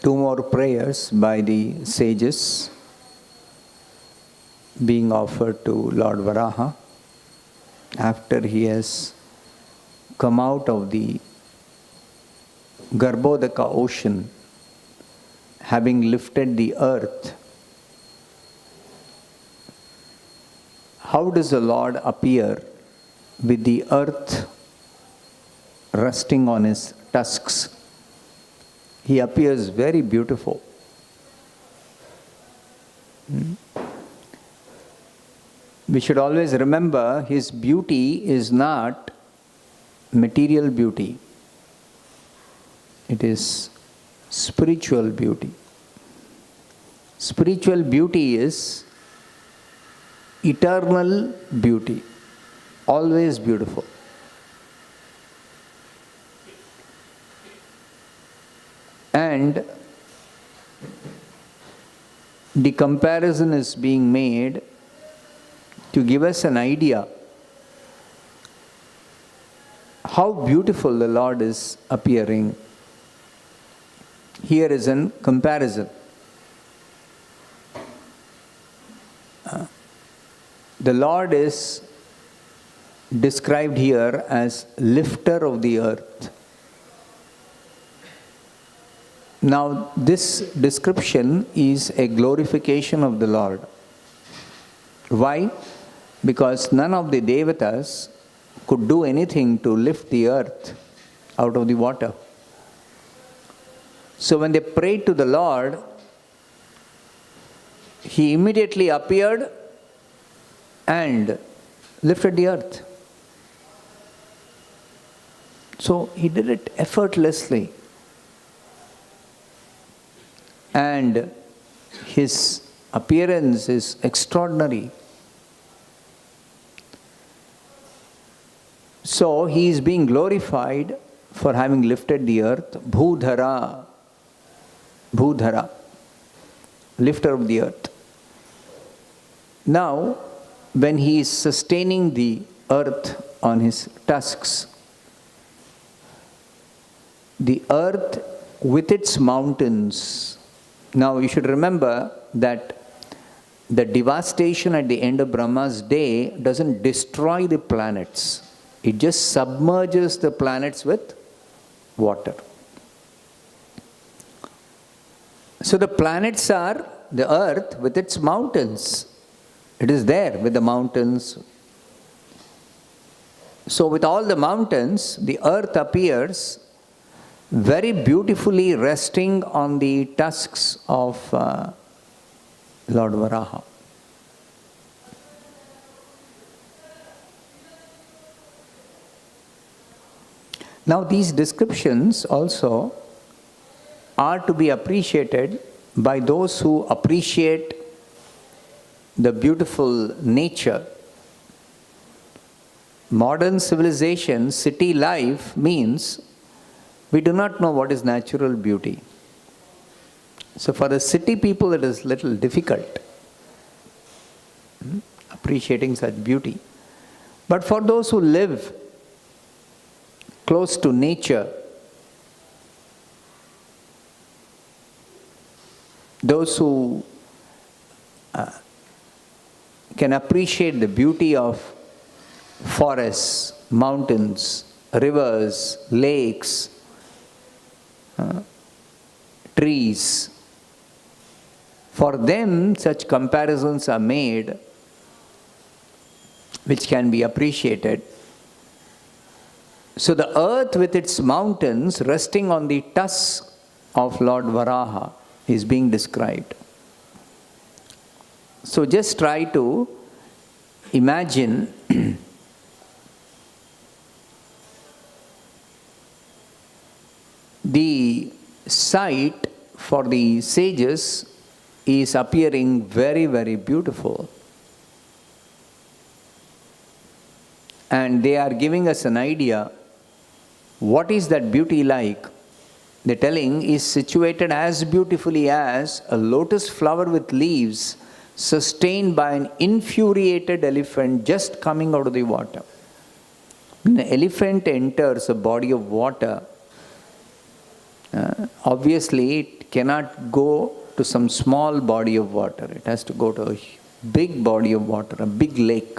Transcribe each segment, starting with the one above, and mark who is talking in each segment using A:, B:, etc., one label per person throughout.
A: two more prayers by the sages being offered to Lord Varaha after he has come out of the Garbhodaka ocean, having lifted the earth. How does the Lord appear with the earth resting on his tusks? He appears very beautiful. We should always remember his beauty is not material beauty. It is spiritual beauty. Spiritual beauty is eternal beauty, always beautiful. And the comparison is being made to give us an idea how beautiful the Lord is appearing. Here is a comparison. The Lord is described here as lifter of the earth. Now, this description is a glorification of the Lord. Why? Because none of the Devatas could do anything to lift the earth out of the water. So when they prayed to the Lord, he immediately appeared and lifted the earth. So he did it effortlessly. And his appearance is extraordinary. So he is being glorified for having lifted the earth. Bhudhara, Bhudhara, lifter of the earth. Now, when he is sustaining the earth on his tusks, the earth with its mountains. Now you should remember that the devastation at the end of Brahma's day doesn't destroy the planets. It just submerges the planets with water. So the planets are the earth with its mountains. It is there with the mountains. So with all the mountains, the earth appears very beautifully resting on the tusks of Lord Varaha. Now these descriptions also are to be appreciated by those who appreciate the beautiful nature. Modern civilization, city life means we do not know what is natural beauty. So for the city people it is little difficult appreciating such beauty. But for those who live close to nature, those who can appreciate the beauty of forests, mountains, rivers, lakes, trees. For them, such comparisons are made which can be appreciated. So the earth with its mountains resting on the tusks of Lord Varaha is being described. So just try to imagine the sight for the sages is appearing very, very beautiful. And they are giving us an idea what is that beauty like. They're telling is situated as beautifully as a lotus flower with leaves sustained by an infuriated elephant just coming out of the water. When an elephant enters a body of water, obviously it cannot go to some small body of water. It has to go to a big body of water, a big lake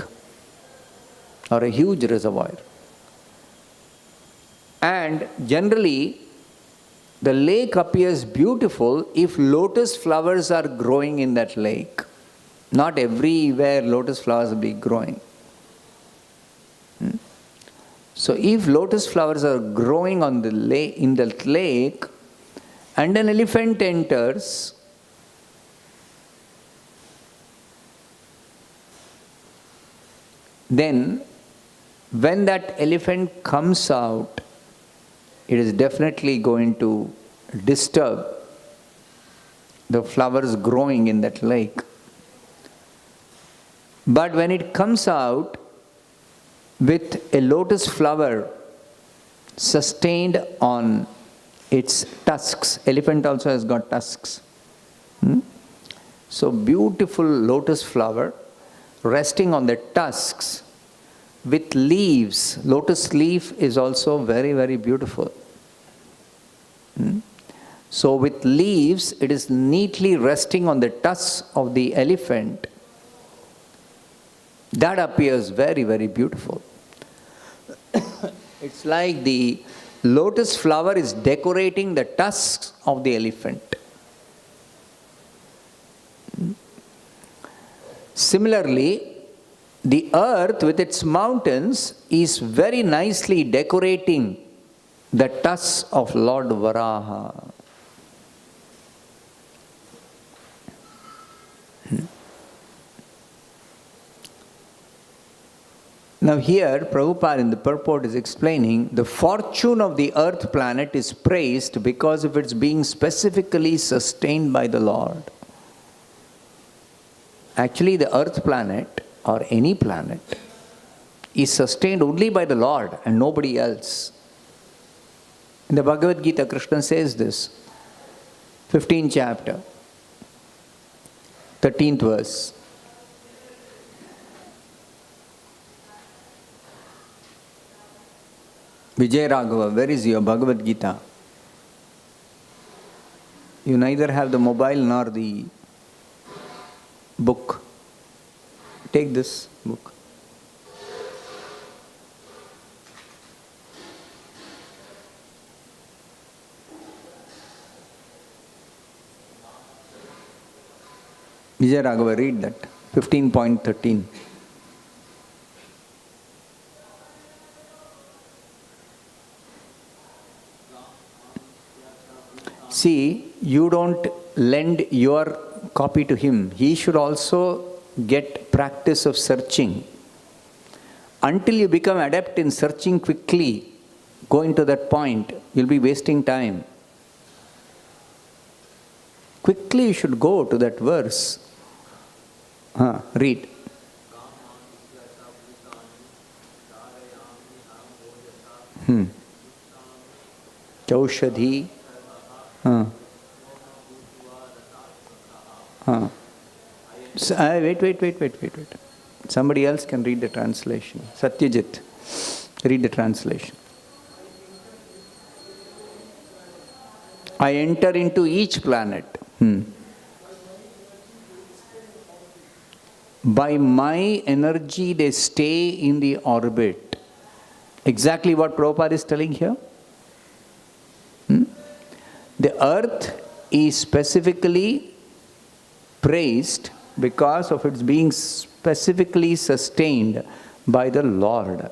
A: or a huge reservoir. And generally, the lake appears beautiful if lotus flowers are growing in that lake. Not everywhere lotus flowers will be growing. So if lotus flowers are growing on the in the lake and an elephant enters, then when that elephant comes out, it is definitely going to disturb the flowers growing in that lake. But when it comes out with a lotus flower sustained on its tusks, elephant also has got tusks. So beautiful lotus flower resting on the tusks with leaves. Lotus leaf is also very, very beautiful. So with leaves, it is neatly resting on the tusks of the elephant. That appears very, very beautiful. It's like the lotus flower is decorating the tusks of the elephant. Similarly, the earth with its mountains is very nicely decorating the tusks of Lord Varaha. Now here, Prabhupada in the purport is explaining the fortune of the earth planet is praised because of its being specifically sustained by the Lord. Actually, the earth planet or any planet is sustained only by the Lord and nobody else. In the Bhagavad Gita, Krishna says this, 15th chapter, 13th verse. Vijay Raghava, where is your Bhagavad Gita? You neither have the mobile nor the book. Take this book. Vijay Raghava, read that. 15.13. See, you don't lend your copy to him. He should also get practice of searching. Until you become adept in searching quickly, going to that point, you'll be wasting time. Quickly you should go to that verse. Read. Chaushadhi. So, wait. Somebody else can read the translation. Satyajit, read the translation. I enter into each planet. By my energy they stay in the orbit. Exactly what Prabhupada is telling here. The earth is specifically praised because of its being specifically sustained by the Lord.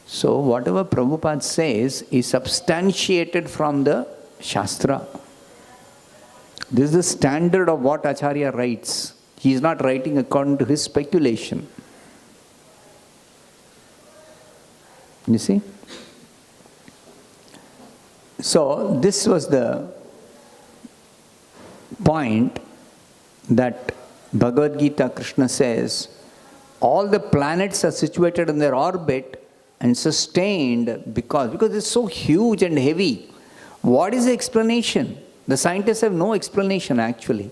A: So whatever Prabhupada says is substantiated from the Shastra. This is the standard of what Acharya writes. He is not writing according to his speculation. You see? So this was the point that Bhagavad Gita Krishna says, all the planets are situated in their orbit and sustained because it's so huge and heavy. What is the explanation? The scientists have no explanation actually.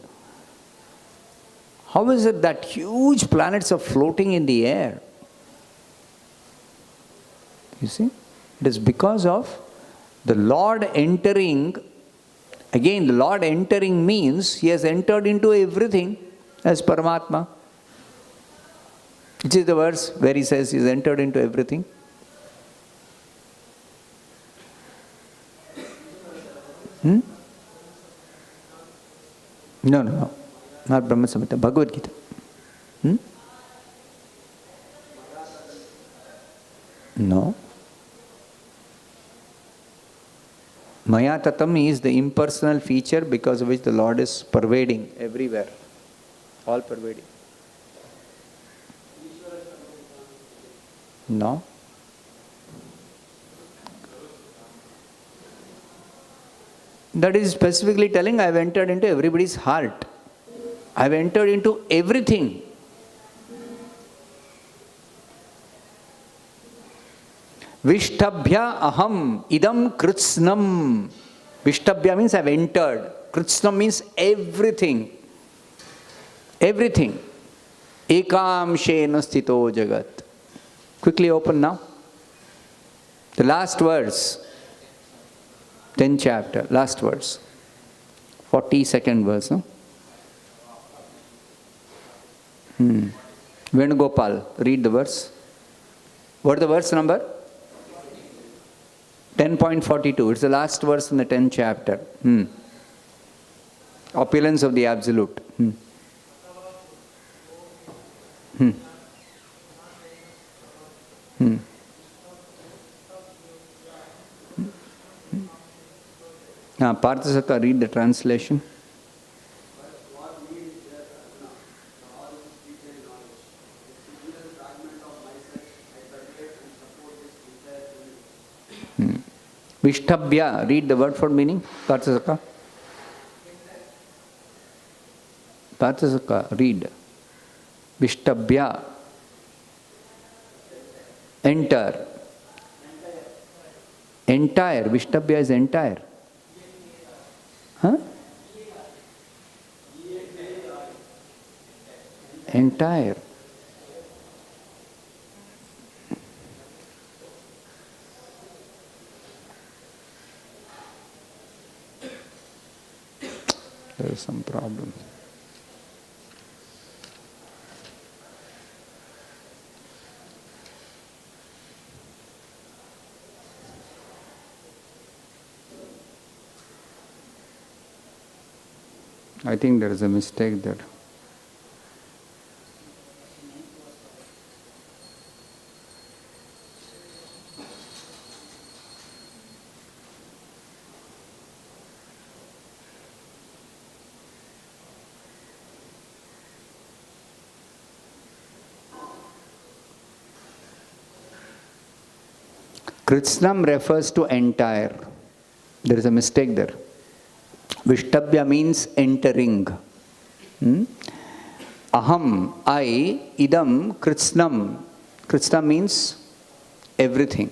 A: How is it that huge planets are floating in the air? You see? It is because of The Lord entering, again, the Lord entering means He has entered into everything as Paramatma. Which is the verse where He says He has entered into everything? No. Not Brahma Samhita, Bhagavad Gita. No. Maya Tatam is the impersonal feature because of which the Lord is pervading everywhere. All pervading. No. That is specifically telling I have entered into everybody's heart. I have entered into everything. Vishtabhya aham idam kritsnam. Vishtabhya means I have entered. Kritsnam means everything. Everything. Ekamshena sthito jagat. Quickly open now. The last verse. 10th chapter, last verse. 42nd verse, no? Venugopal, read the verse. What is the verse number? 10.42. It's the last verse in the 10th chapter. Opulence of the Absolute. Now, Parthasaka, read the translation. Vishtabhya, read the word for meaning. Parthasaka. Parthasaka, read. Vishtabhya. Enter. Entire. Vishtabhya is entire. Huh? Entire. There is some problem. I think there is a mistake there. Kritsnam refers to entire. There is a mistake there. Vishtabhya means entering. Aham, I, idam, kritsnam. Kritsnam means everything.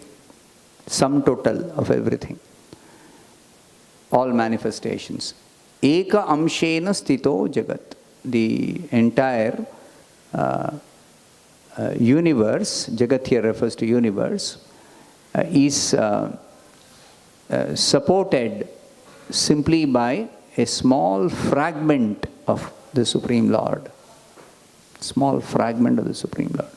A: Sum total of everything. All manifestations. Eka amshena sthito jagat. The entire universe, jagat here refers to universe, is supported simply by a small fragment of the Supreme Lord. Small fragment of the Supreme Lord.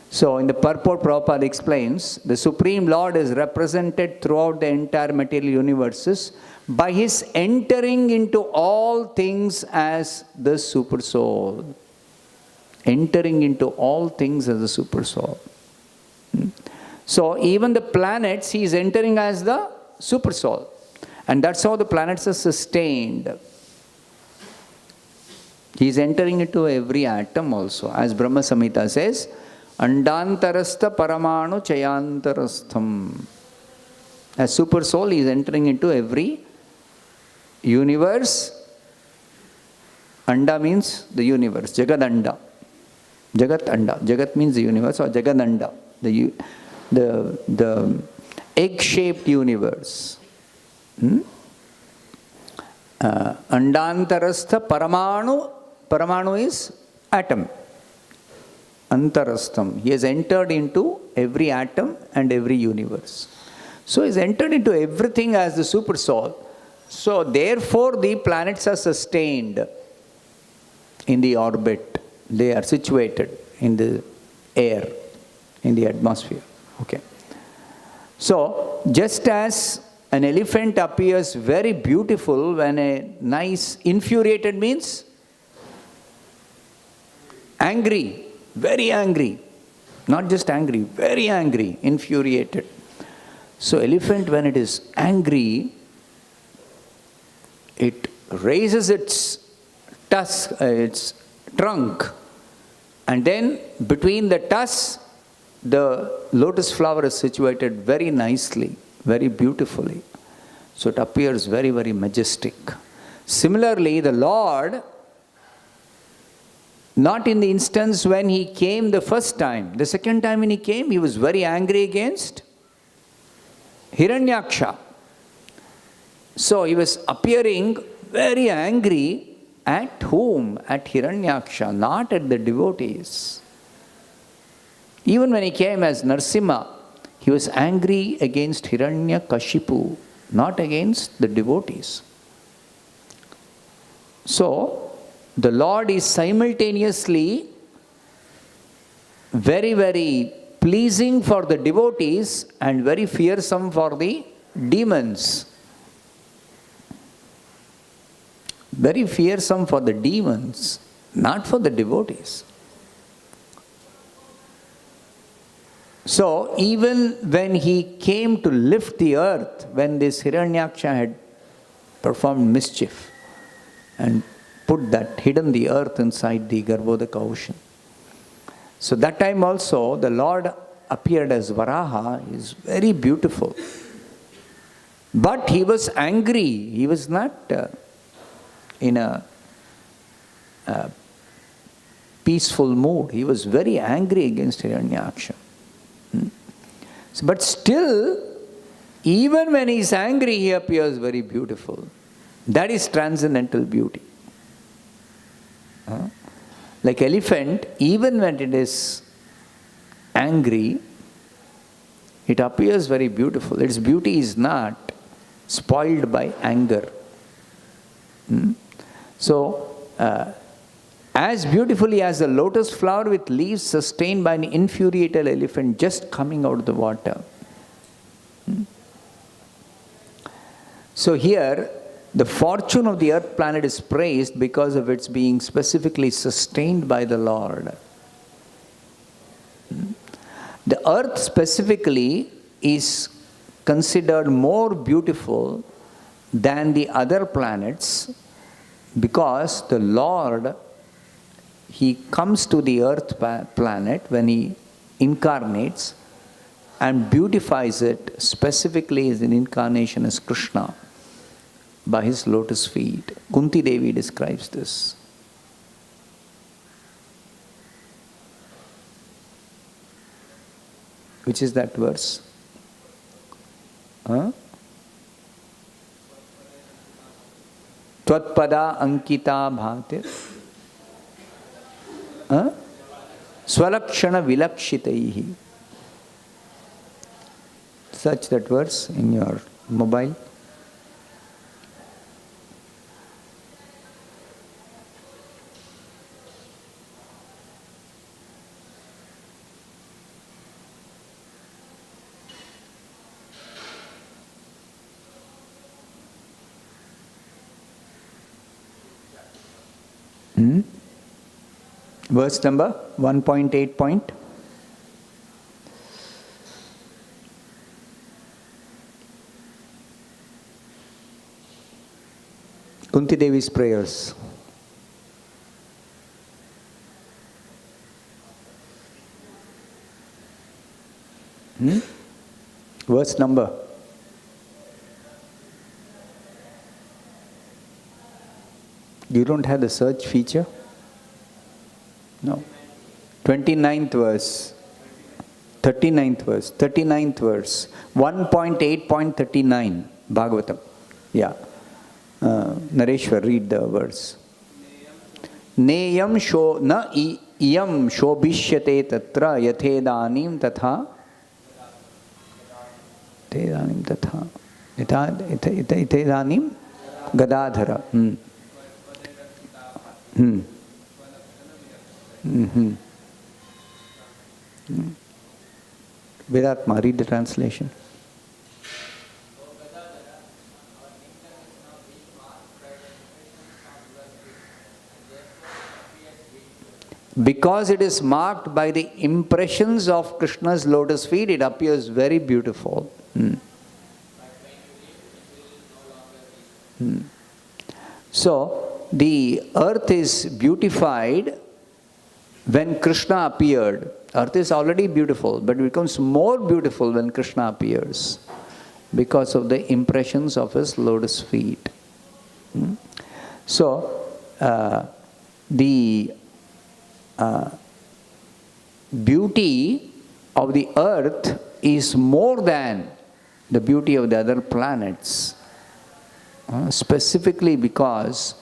A: So in the purport, Prabhupada explains, the Supreme Lord is represented throughout the entire material universes by His entering into all things as the Super Soul. Entering into all things as the Super Soul. So even the planets, He is entering as the Super Soul. And that's how the planets are sustained. He is entering into every atom also. As Brahma Samhita says, Andantarastha Paramanu Chayantarastham. As Super Soul, He is entering into every universe. Anda means the universe. Jagadanda. Jagat Anda. Jagat means the universe, or Jagadanda. The egg-shaped universe. Andantarastha Paramanu. Paramanu is atom. Antarastham. He has entered into every atom and every universe. So he's entered into everything as the super soul. So therefore the planets are sustained in the orbit. They are situated in the air, in the atmosphere. Okay. So just as an elephant appears very beautiful when a nice infuriated means angry, very angry, not just angry, very angry, infuriated. So elephant, when it is angry, it raises its tusk, its trunk, and then between the tusks, the lotus flower is situated very nicely, very beautifully. So it appears very, very majestic. Similarly, the Lord, not in the instance when he came the first time, the second time when he came, he was very angry against Hiranyaksha. So he was appearing very angry at whom? At Hiranyaksha, not at the devotees. Even when he came as Narsimha, he was angry against Hiranyakashipu, not against the devotees. So, the Lord is simultaneously very, very pleasing for the devotees and very fearsome for the demons. Very fearsome for the demons, not for the devotees. So, even when he came to lift the earth, when this Hiranyaksha had performed mischief and hidden the earth inside the Garbhodaka ocean. So that time also the Lord appeared as Varaha, he is very beautiful. But he was angry, he was not in a peaceful mood. He was very angry against Hiranyaksha. But still, even when he is angry, he appears very beautiful. That is transcendental beauty. Like elephant, even when it is angry, it appears very beautiful. Its beauty is not spoiled by anger. So, as beautifully as a lotus flower with leaves sustained by an infuriated elephant just coming out of the water. So here, the fortune of the earth planet is praised because of its being specifically sustained by the Lord. The earth specifically is considered more beautiful than the other planets because the Lord, he comes to the earth planet when he incarnates and beautifies it specifically as an incarnation as Krishna by his lotus feet. Kunti Devi describes this. Which is that verse? Tvatpada ankita bhatir swalakshana vilakshitaihi. Search that verse in your mobile. Verse number 1.8 point. Kunti Devi's prayers. Verse number. You don't have the search feature? No. 29th verse. 39th verse. 39th verse. 1.8.39 Bhagavatam. Yeah. Nareshwar, read the verse. Neyam sho na iyam shobhishyate tatra yathedanim tatha Idanim tatha. Idanim Gadadhara. Vedatma, read the translation. Because it is marked by the impressions of Krishna's lotus feet, it appears very beautiful. So, the earth is beautified when Krishna appeared. Earth is already beautiful, but it becomes more beautiful when Krishna appears because of the impressions of his lotus feet. So, the beauty of the earth is more than the beauty of the other planets, specifically because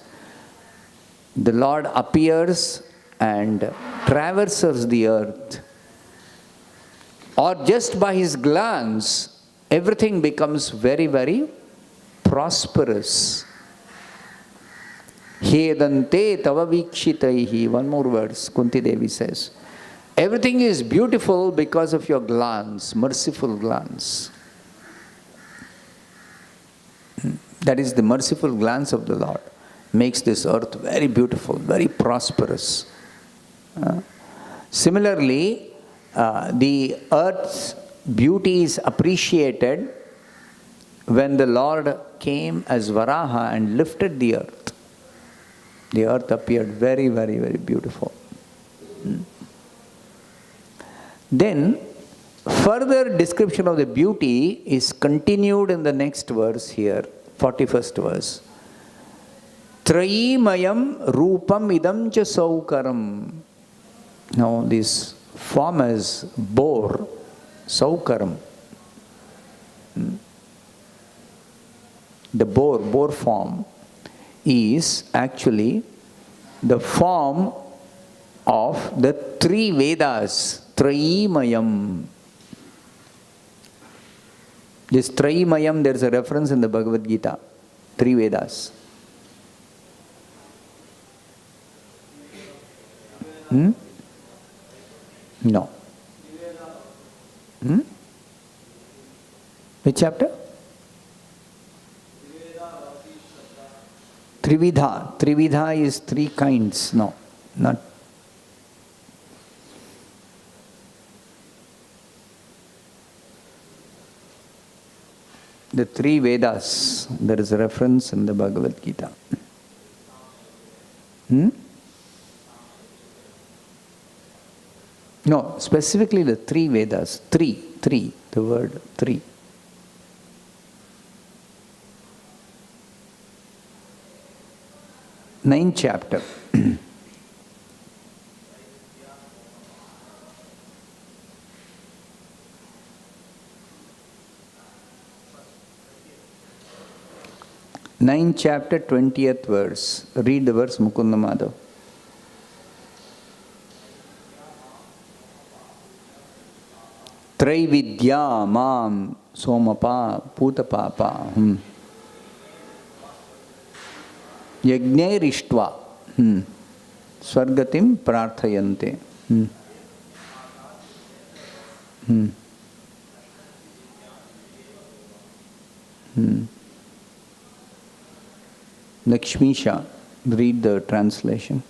A: the Lord appears and traverses the earth, or just by his glance everything becomes very, very prosperous. Hedante tava vikshitaihi. One more verse, Kunti Devi says. Everything is beautiful because of your glance, merciful glance. That is the merciful glance of the Lord. Makes this earth very beautiful, very prosperous. Similarly, the earth's beauty is appreciated when the Lord came as Varaha and lifted the earth. The earth appeared very, very, very beautiful. Then, further description of the beauty is continued in the next verse here, 41st verse. Trayimayam rupam idam cha saukaram. Now, this form is boar, saukaram. The boar form is actually the form of the three Vedas, Trayimayam. This Trayimayam, there is a reference in the Bhagavad Gita, three Vedas. No. Which chapter? Trividha. Trividha is three kinds. No, not. The three Vedas. There is a reference in the Bhagavad Gita. No, specifically the three Vedas. Three. The word three. Ninth chapter. Ninth chapter, 20th verse. Read the verse, Mukunda Madhav. Traividya mam somapa putapapa. Yajnairištva swargatim prarthayante. Lakshmisha, read the translation.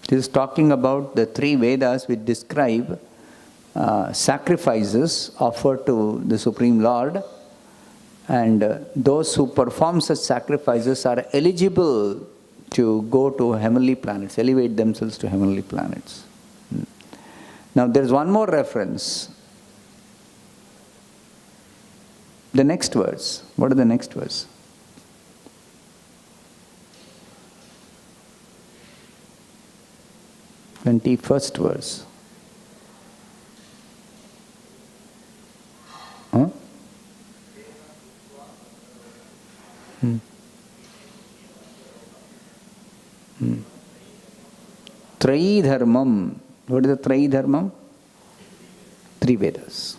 A: This is talking about the three Vedas which describe sacrifices offered to the Supreme Lord, and those who perform such sacrifices are eligible to go to heavenly planets, elevate themselves to heavenly planets. Now there is one more reference. The next verse. What is the next verse? 21st verse. Traidharmam. What is the Traidharmam? 3 Vedas.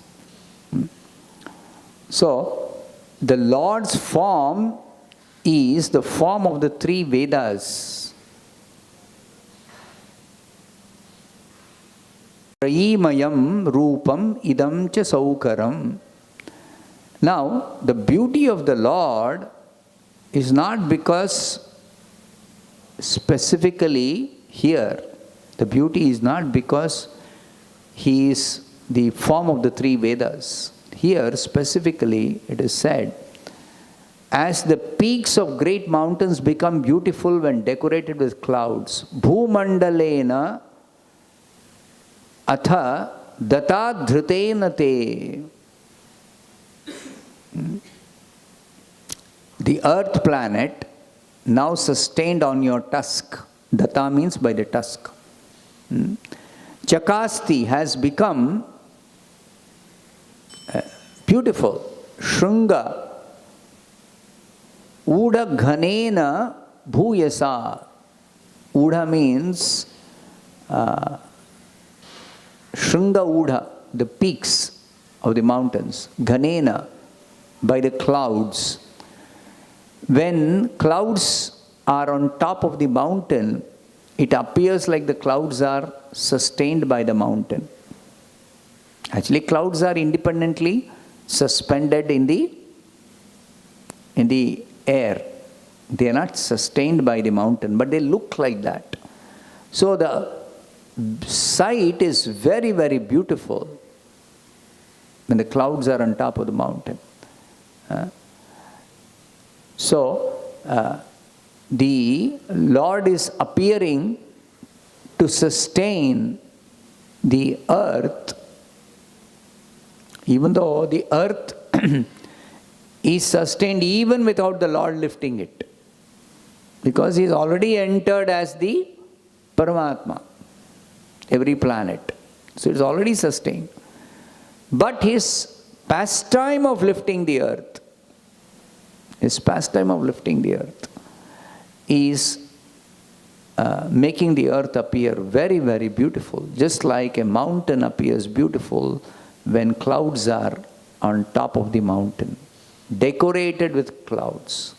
A: So, the Lord's form is the form of the 3 Vedas. Trayimayam Rupam Idam Cha Saukaram. Now, the beauty of the Lord is not because specifically here, the beauty is not because He is the form of the 3 Vedas. Here specifically it is said, as the peaks of great mountains become beautiful when decorated with clouds, Bhumandalena Atha Datadhrutena Te. The earth planet, now sustained on your tusk. Data means by the tusk. Chakasti has become beautiful. Shrunga. Uda Ghanena Bhuyasa. Uda means Shrunga Uda, the peaks of the mountains. Ghanena, by the clouds. When clouds are on top of the mountain, it appears like the clouds are sustained by the mountain. Actually, clouds are independently suspended in the air. They are not sustained by the mountain, but they look like that. So the sight is very, very beautiful when the clouds are on top of the mountain. The Lord is appearing to sustain the earth, even though the earth is sustained even without the Lord lifting it, because He is already entered as the Paramatma, every planet. So it's already sustained. But His pastime of lifting the earth, is making the earth appear very, very beautiful. Just like a mountain appears beautiful when clouds are on top of the mountain, decorated with clouds.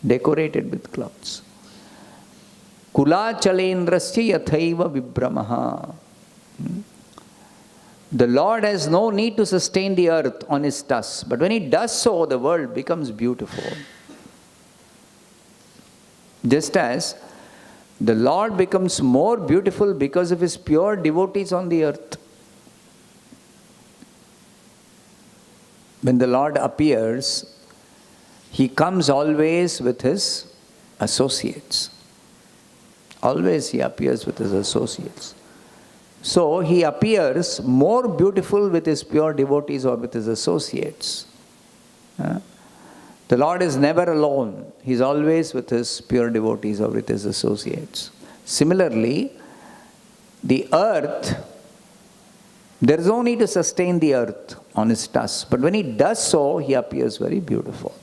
A: Decorated with clouds. Kula chalendrasya yathaiva vibramaha. The Lord has no need to sustain the earth on His tusk, but when He does so, the world becomes beautiful. Just as the Lord becomes more beautiful because of His pure devotees on the earth. When the Lord appears, He comes always with His associates. Always He appears with His associates. So He appears more beautiful with His pure devotees or with His associates. The Lord is never alone. He is always with His pure devotees or with His associates. Similarly, the earth, there is no need to sustain the earth on His tusk. But when He does so, He appears very beautiful.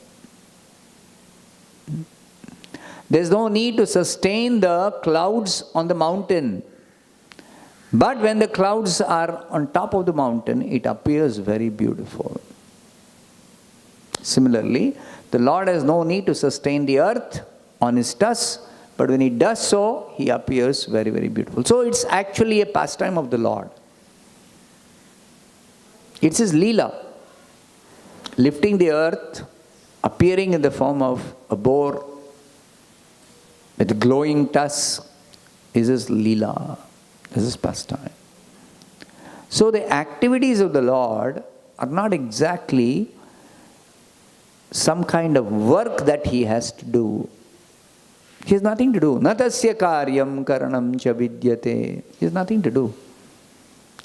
A: There is no need to sustain the clouds on the mountain. But when the clouds are on top of the mountain, it appears very beautiful. Similarly, the Lord has no need to sustain the earth on His tusk, but when He does so, He appears very, very beautiful. So it's actually a pastime of the Lord. It's His Leela. Lifting the earth, appearing in the form of a boar with glowing tusks, is His Leela. This is pastime. So the activities of the Lord are not exactly some kind of work that He has to do. He has nothing to do. Natasya karyam karanam cha vidyate. He has nothing to do.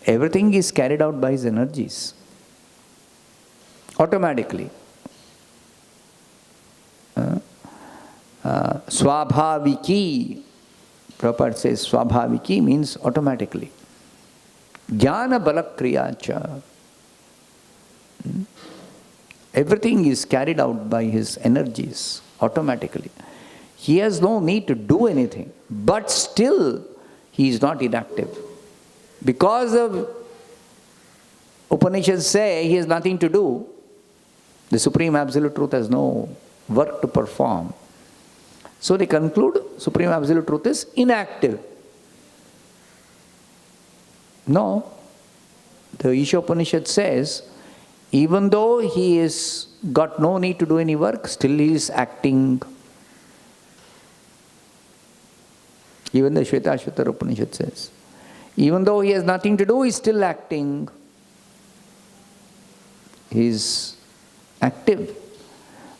A: Everything is carried out by His energies. Automatically. Swabhaviki. Prabhupada says Swabhaviki means automatically. Jnana balakriyacha. Everything is carried out by His energies automatically. He has no need to do anything. But still, he is not inactive. Because the Upanishads say he has nothing to do, the Supreme Absolute Truth has no work to perform. So they conclude Supreme Absolute Truth is inactive. No. The Isha Upanishad says, even though he is got no need to do any work, still he is acting. Even the Shvetashvatara Upanishad says, even though he has nothing to do, he is still acting. He is active.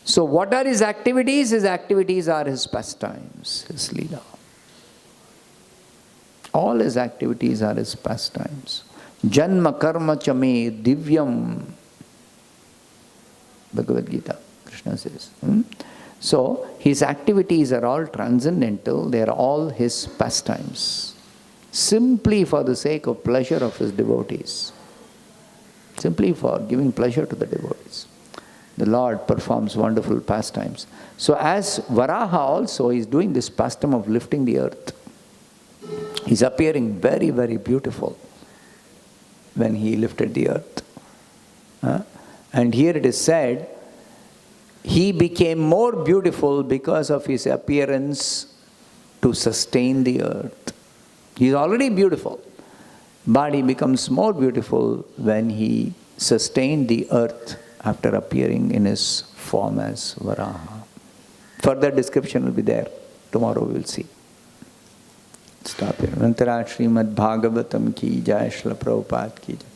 A: So what are his activities? His activities are his pastimes, his Leela. All his activities are his pastimes. Janma karma chame divyam. Bhagavad Gita, Krishna says. So his activities are all transcendental, they are all his pastimes. Simply for the sake of pleasure of his devotees. Simply for giving pleasure to the devotees. The Lord performs wonderful pastimes. So as Varaha also is doing this pastime of lifting the earth. He's appearing very, very beautiful when he lifted the earth. And here it is said, he became more beautiful because of his appearance to sustain the earth. He is already beautiful, but he becomes more beautiful when he sustained the earth after appearing in his form as Varaha. Further description will be there. Tomorrow we will see. Stop here. Anantara Srimad Bhagavatam ki jai, Srila Prabhupada ki jai.